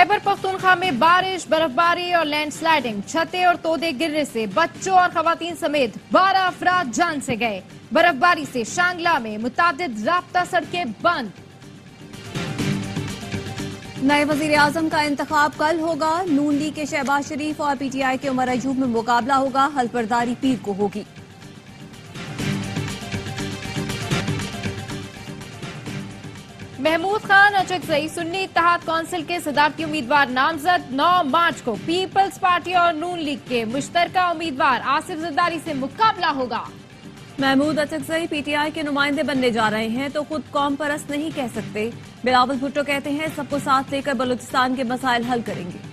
खैबर पख्तूनख्वा में बारिश, बर्फबारी और लैंड स्लाइडिंग, छतें और तोदे गिरने से बच्चों और खवातीन समेत 12 अफराद जान से गए। बर्फबारी से शांगला में मुतादिद राब्ता सड़कें बंद। नए वजीर आजम का इंतखाब कल होगा। नून लीग के शहबाज शरीफ और पीटीआई के उमर अयूब में मुकाबला होगा। हल्फबर्दारी पीर को होगी। महमूद खान अचकजई सुन्नी इत्तेहाद कौंसिल के सदारती उम्मीदवार नामजद। 9 मार्च को पीपल्स पार्टी और नून लीग के मुश्तरका उम्मीदवार आसिफ जरदारी से मुकाबला होगा। महमूद अचकजई पीटीआई के नुमाइंदे बनने जा रहे हैं तो खुद कौम परस्त नहीं कह सकते। बिलावल भुट्टो कहते हैं सबको साथ लेकर बलूचिस्तान के मसाइल हल करेंगे।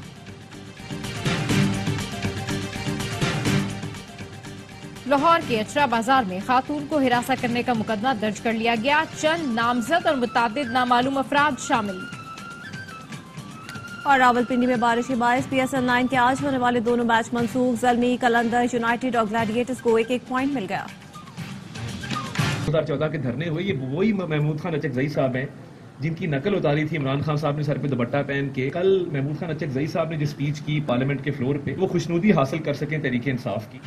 लाहौर के अचरा बाजार में खातून को हिरासा करने का मुकदमा दर्ज कर लिया गया। चंद नामजद और मुतादिद नामालूम अफराद शामिल। और रावलपिंडी में बारिश के बायस PSL 9 के आज होने वाले दोनों मैच मंसूख। ज़ल्मी, कलंदर यूनाइटेड और ग्लैडिएटर्स को एक पॉइंट मिल गया। 2014 के धरने हुए, ये वही महमूद खान अचकजई साहब हैं जिनकी नकल उतारी थी इमरान खान साहब ने सर पे दुपट्टा पहन के। कल महमूद खान अचकजई साहब ने जो स्पीच की पार्लियामेंट के फ्लोर पे, वो खुशनुदी हासिल कर सकें तहरीक इंसाफ की।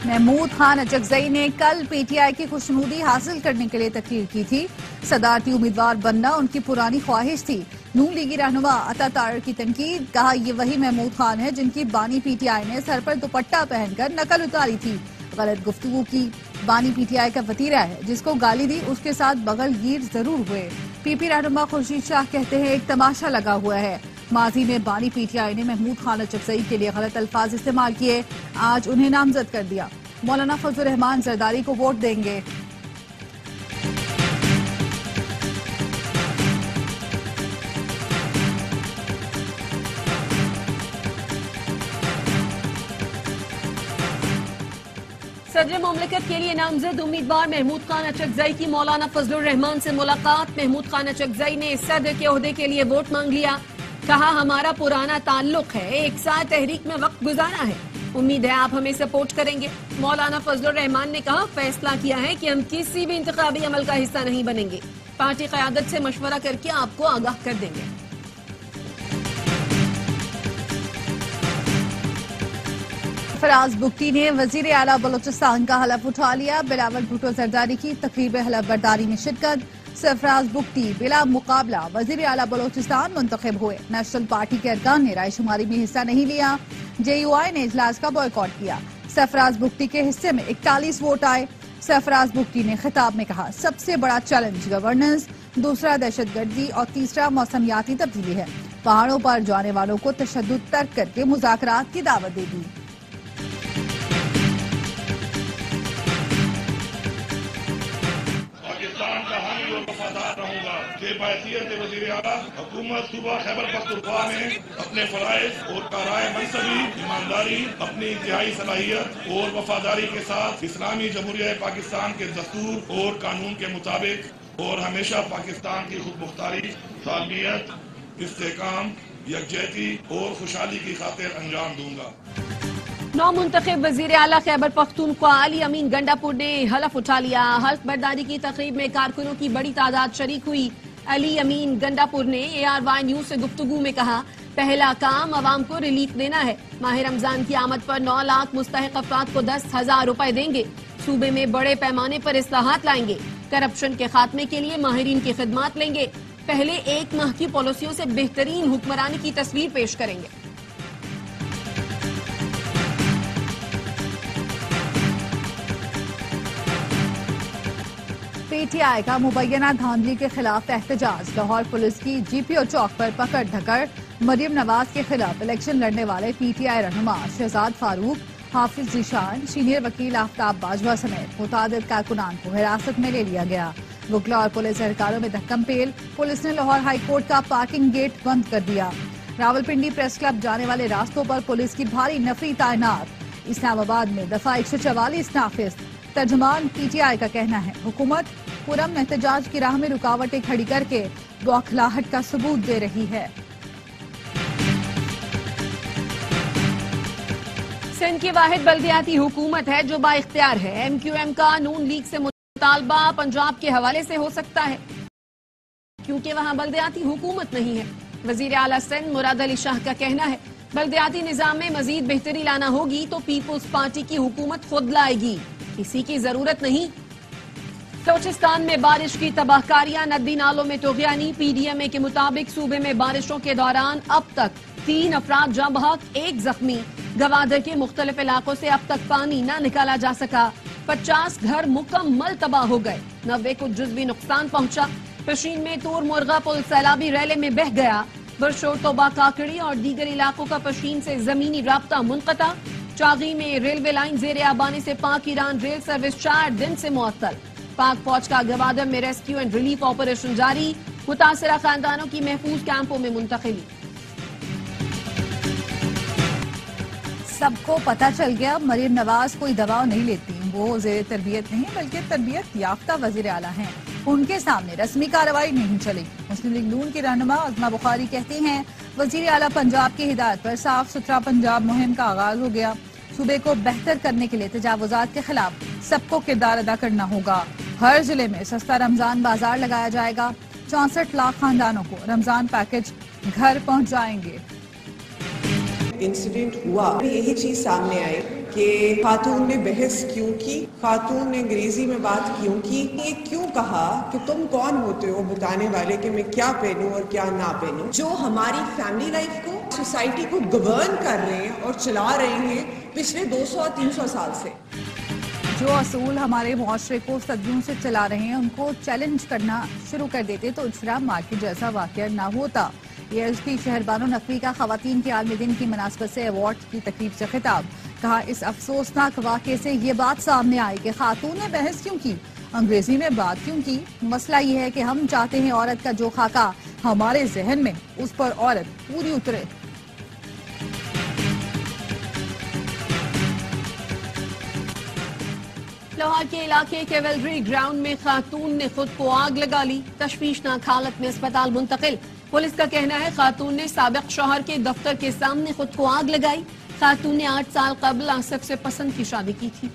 महमूद खान अचकजई ने कल पीटीआई की खुशनुदी हासिल करने के लिए तकरीर की थी। सदारती उम्मीदवार बनना उनकी पुरानी ख्वाहिश थी। नून लीगी रहनुमा अता तारर की तनकीद, कहा ये वही महमूद खान है जिनकी बानी पीटीआई ने सर पर दुपट्टा पहनकर नकल उतारी थी। गलत गुफ्तगू की बानी पीटीआई का वतीरा है, जिसको गाली दी उसके साथ बगलगीर जरूर हुए। पीपी रहनुमा खुर्शीद शाह कहते हैं एक तमाशा लगा हुआ है। माजी में बानी पीटीआई ने महमूद खान अचकजई के लिए गलत अल्फाज इस्तेमाल किए, आज उन्हें नामजद कर दिया। मौलाना फजल रहमान जरदारी को वोट देंगे। सदर मुमलिकत के लिए नामजद उम्मीदवार महमूद खान अचकजई की मौलाना फजलुर रहमान से मुलाकात। महमूद खान अचकजई ने सदर के ओहदे के लिए वोट मांग लिया। कहा हमारा पुराना ताल्लुक है, एक साल तहरीक में वक्त गुजारा है, उम्मीद है आप हमें सपोर्ट करेंगे। मौलाना फजलुर रहमान ने कहा फैसला किया है कि हम किसी भी इंतखाबी अमल का हिस्सा नहीं बनेंगे, पार्टी क़यादत से मशवरा करके आपको आगाह कर देंगे। फराज बुख्ती ने वजीर आला बलूचिस्तान का हलफ उठा लिया। बिलावल भुट्टो जरदारी की तकरीब हलफबर्दारी में शिरकत। सरफराज बुख्ती बिला मुकाबला वजीर आला बलूचिस्तान मुंतखब हुए। नेशनल पार्टी के अरकान ने रायशुमारी में हिस्सा नहीं लिया। JUI ने इजलास का बॉयकॉट किया। सरफराज बुख्ती के हिस्से में 41 वोट आए। सरफराज बुख्ती ने खिताब में कहा सबसे बड़ा चैलेंज गवर्नेंस, दूसरा दहशतगर्दी और तीसरा मौसमियाती तब्दीली है। पहाड़ों पर जाने वालों को तशद्दुद तर्क करके मुज़ाकरात की दावत दे दी। बायसियत वज़ीर आला हुकूमत सूबा खैबर पख्तूनख्वा में अपने फराइज़ और काराए मनसबी, ईमानदारी, अपनी इंतहाई सलाहियत और वफादारी के साथ इस्लामी जमहूरिया पाकिस्तान के दस्तूर और कानून के मुताबिक और हमेशा पाकिस्तान की खुद मुख्तारी, सालमियत, इस्तेहकाम, यकजहती और खुशहाली की खातिर अंजाम दूंगा। नौ मुंतखब वजीर आला खैबर पख्तूनख्वा अली अमीन गंडापुर ने हलफ उठा लिया। हल्फ बर्दारी की तकरीब में कारकुनों की बड़ी तादाद शरीक हुई। अली अमीन गंडापुर ने ARY न्यूज से गुफ्तगू में कहा पहला काम अवाम को रिलीफ देना है। माह रमजान की आमद पर 9 लाख मुस्तहिक अफराद को 10,000 रुपए देंगे। सूबे में बड़े पैमाने पर इस्लाहात लाएंगे। करप्शन के खात्मे के लिए माहिरीन की खिदमात लेंगे। पहले 1 माह की पॉलिसियों से बेहतरीन हुक्मरानी की तस्वीर पेश करेंगे। पीटीआई का मुबैना धांधली के खिलाफ एहतजाज। लाहौर पुलिस की GPO चौक पर पकड़ धकड़। मरियम नवाज के खिलाफ इलेक्शन लड़ने वाले PTI रहनुमा शहजाद फारूक, हाफिज जीशान, सीनियर वकील आफ्ताब बाजवा समेत मुतादिद कारकुनान को हिरासत में ले लिया गया। वकला और पुलिस एहलकारों में धक्कम पेल। पुलिस ने लाहौर हाई कोर्ट का पार्किंग गेट बंद कर दिया। रावलपिंडी प्रेस क्लब जाने वाले रास्तों पर पुलिस की भारी नफरी तैनात। इस्लामाबाद में दफा 144 नाफिज। तर्जुमान PTI का कहना है हुकूमत पुरम एहतजाज की राह में रुकावटें खड़ी करके बौखलाहट का सबूत दे रही है। सिंध की वाहिद बल्दियाती हुकूमत है जो बाइख्तियार है। MQM का नून लीग से मुतालबा पंजाब के हवाले से हो सकता है क्योंकि वहां बल्दियाती हुकूमत नहीं है। وزیر اعلیٰ سندھ مراد علی شاہ کا کہنا ہے بلدیاتی نظام میں مزید بہتری لانا ہوگی تو پیپلز پارٹی کی حکومت خود لائے گی، کسی کی ضرورت نہیں۔ بلوچستان میں بارش کی تباہ کاریاں، ندی نالوں میں طغیانی۔ پی ڈی ایم اے کے مطابق صوبے میں بارشوں کے دوران اب تک 3 افراد جاں بحق، 1 زخمی۔ گوادر کے مختلف علاقوں سے اب تک پانی نہ نکالا جا سکا، 50 گھر مکمل تباہ ہو گئے، 90 کو جزوی نقصان پہنچا۔ پشین میں تور مرغا پل سیلابی ریلے میں بہہ گیا، برشور توبہ کاکڑی اور دیگر علاقوں کا پشین سے زمینی رابطہ منقطع۔ چاغی میں ریلوے لائن زیر آبانی سے پاک ایران ریل سروس 4 دن سے معطل۔ پاک فوج کا گوادر میں ریسکیو اینڈ ریلیف آپریشن جاری، متاثرہ خاندانوں کی محفوظ کیمپوں میں منتقلی۔ سب کو پتہ چل گیا مریم نواز کوئی دوا نہیں لیتی، وہ زیر تربیت نہیں بلکہ تربیت یافتہ وزیر اعلیٰ ہیں، ان کے سامنے رسمی کارروائی نہیں چلے گی۔ مسلم لیگ نون کی رہنما عظمہ بخاری کہتی ہیں وزیر اعلیٰ پنجاب کی ہدایت پر صاف ستھرا پنجاب مہم کا آغاز ہو گیا، صوبے کو بہتر کرنے کے لیے تجاوزات کے خلاف سب کو کردار ادا کرنا ہوگا۔ ہر ضلع میں سستا رمضان بازار لگایا جائے گا، 64 لاکھ خاندانوں کو رمضان پیکج گھر پہنچ جائیں گے۔ انسیڈنٹ ہوا یہی چیز سامنے آئی کہ خاتون نے بحث کیوں کی، خاتون نے انگریزی میں بات کیوں کی، یہ کیوں کہا کہ تم کون ہوتے ہو بتانے والے کہ میں کیا پہنوں اور کیا نہ پہنوں، جو ہماری فیملی لائف کو، سوسائٹی کو گورن کر رہے ہیں اور چلا رہے ہیں پچھلے 200 اور 300 سال سے۔ جو اصول ہمارے معاشرے کو صدیوں سے چلا رہے ہیں ان کو چیلنج کرنا شروع کر دیتے تو اجرا مارکیٹ جیسا واقعہ نہ ہوتا۔ یہ ایس پی شہربانو نقوی کا خواتین کے عالمی دن کی مناسبت سے ایوارڈ کی تقریب سے خطاب، کہا اس افسوسناک واقعے سے یہ بات سامنے آئی کہ خاتون نے بحث کیوں کی، انگریزی میں بات کیوں کی۔ مسئلہ یہ ہے کہ ہم چاہتے ہیں عورت کا جو خاکہ ہمارے ذہن میں اس پر عورت پوری اترے۔ لاہور کے علاقے کیولری گراؤنڈ میں خاتون نے خود کو آگ لگا لی، تشویشناک حالت میں اسپتال منتقل۔ پولیس کا کہنا ہے خاتون نے سابق شوہر کے دفتر کے سامنے خود کو آگ لگائی۔ خاتون نے 8 سال قبل آصف سے پسند کی شادی کی تھی۔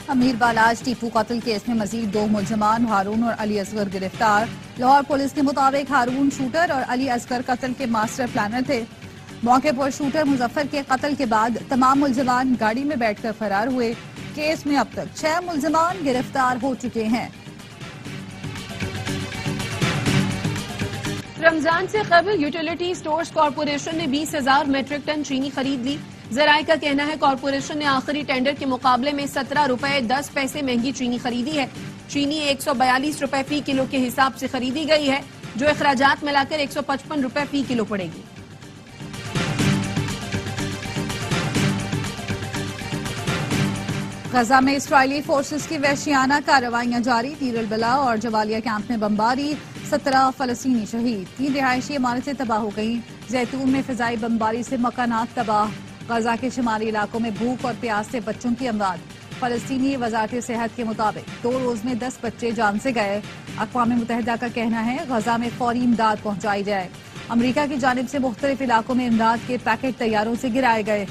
امیر بالاج ٹیپو قتل کیس میں مزید 2 ملزمان ہارون اور علی اصغر گرفتار۔ لاہور پولیس کے مطابق ہارون شوٹر اور علی اصغر قتل کے ماسٹر پلانر تھے۔ موقع پر شوٹر مظفر کے قتل کے بعد تمام ملزمان گاڑی میں بیٹھ کر فرار ہوئے۔ کیس میں اب تک 6 ملزمان گرفتار ہو چکے ہیں۔ رمضان سے قبل یوٹیلیٹی سٹورز کارپوریشن نے 20,000 میٹرک ٹن چینی خرید لی۔ ذرائع کا کہنا ہے کارپوریشن نے آخری ٹینڈر کے مقابلے میں 17 روپے 10 پیسے مہنگی چینی خریدی ہے۔ چینی 142 روپے فی کلو کے حساب سے خریدی گئی ہے، جو اخراجات ملا کر 155 روپے فی کلو پڑے گی۔ غزہ میں اسرائیلی فورسز کی وحشیانہ کارروائیاں جاری، دیر البلا اور جوالیہ کیمپ میں بمباری، 17 فلسطینی شہید، 3 رہائشی عمارتیں تباہ ہو گئیں۔ زیتون میں فضائی بمباری سے مکانات تباہ، غزہ کے شمالی علاقوں میں بھوک اور پیاس سے بچوں کی اموات۔ فلسطینی وزارت صحت کے مطابق 2 روز میں 10 بچے جان سے گئے۔ اقوام متحدہ کا کہنا ہے غزہ میں فوری امداد پہنچائی جائے۔ امریکہ کی جانب سے مختلف علاقوں میں امداد کے پیکٹ طیاروں سے گرائے گئے۔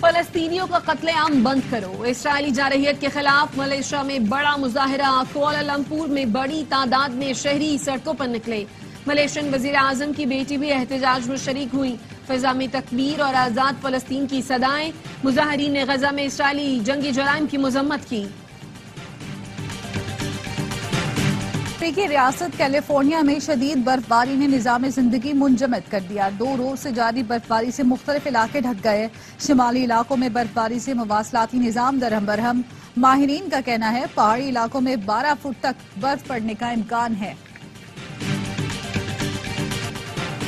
فلسطینیوں کا قتل عام بند کرو، اسرائیلی جارحیت کے خلاف ملیشیا میں بڑا مظاہرہ، کوالالمپور میں بڑی تعداد میں شہری سڑکوں پر نکلے۔ ملیشین وزیر اعظم کی بیٹی بھی احتجاج میں شریک ہوئی، فضا میں تکبیر اور آزاد فلسطین کی صدائیں، مظاہرین نے غزہ میں اسرائیلی جنگی جرائم کی مذمت کی۔ امریکی ریاست کیلیفورنیا میں شدید برفباری نے نظام زندگی منجمد کر دیا۔ 2 روز سے جاری برفباری سے مختلف علاقے ڈھک گئے۔ شمالی علاقوں میں برفباری سے مواصلاتی نظام درہم برہم۔ ماہرین کا کہنا ہے پہاڑی علاقوں میں 12 فٹ تک برف پڑنے کا امکان ہے۔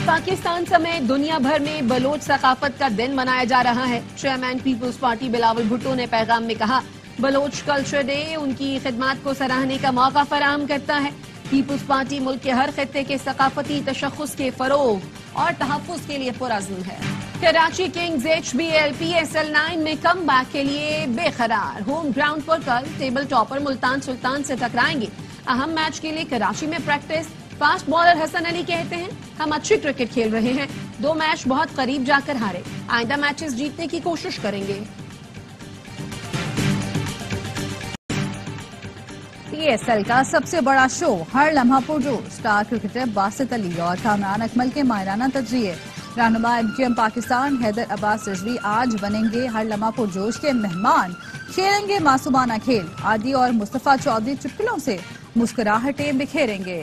پاکستان سمیت دنیا بھر میں بلوچ ثقافت کا دن منایا جا رہا ہے۔ چیئرمین پیپلز پارٹی بلاول بھٹو نے پیغام میں کہا بلوچ کلچر ڈے ان کی خدمات کو سراہنے کا موقع فراہم کرتا ہے۔ پیپلز پارٹی ملک کے ہر خطے کے ثقافتی تشخص کے فروغ اور تحفظ کے لیے پرعزم ہے۔ کراچی کنگز HBL PSL 9 میں کم بیک کے لیے بے قرار، ہوم گراؤنڈ پر کل ٹیبل ٹاپر ملتان سلطان سے ٹکرائیں گے۔ اہم میچ کے لیے کراچی میں practice, fast bowler Hasan Ali कहते हैं, हम अच्छी क्रिकेट खेल रहे हैं, 2 मैच बहुत करीब जाकर हारे, आइंदा मैचेस जीतने की कोशिश करेंगे। PSL का सबसे बड़ा शो हर लम्हा पुरजोर, स्टार क्रिकेटर बासित अली और कामरान अकमल के माहिराना तजरिए। रहनुमा MQM पाकिस्तान हैदर अब्बास रिजवी आज बनेंगे हर लम्हा पुरजोश के मेहमान, खेलेंगे मासूमाना खेल। आदि और मुस्तफा चौधरी चुटकुलों से मुस्कुराहटें बिखेरेंगे।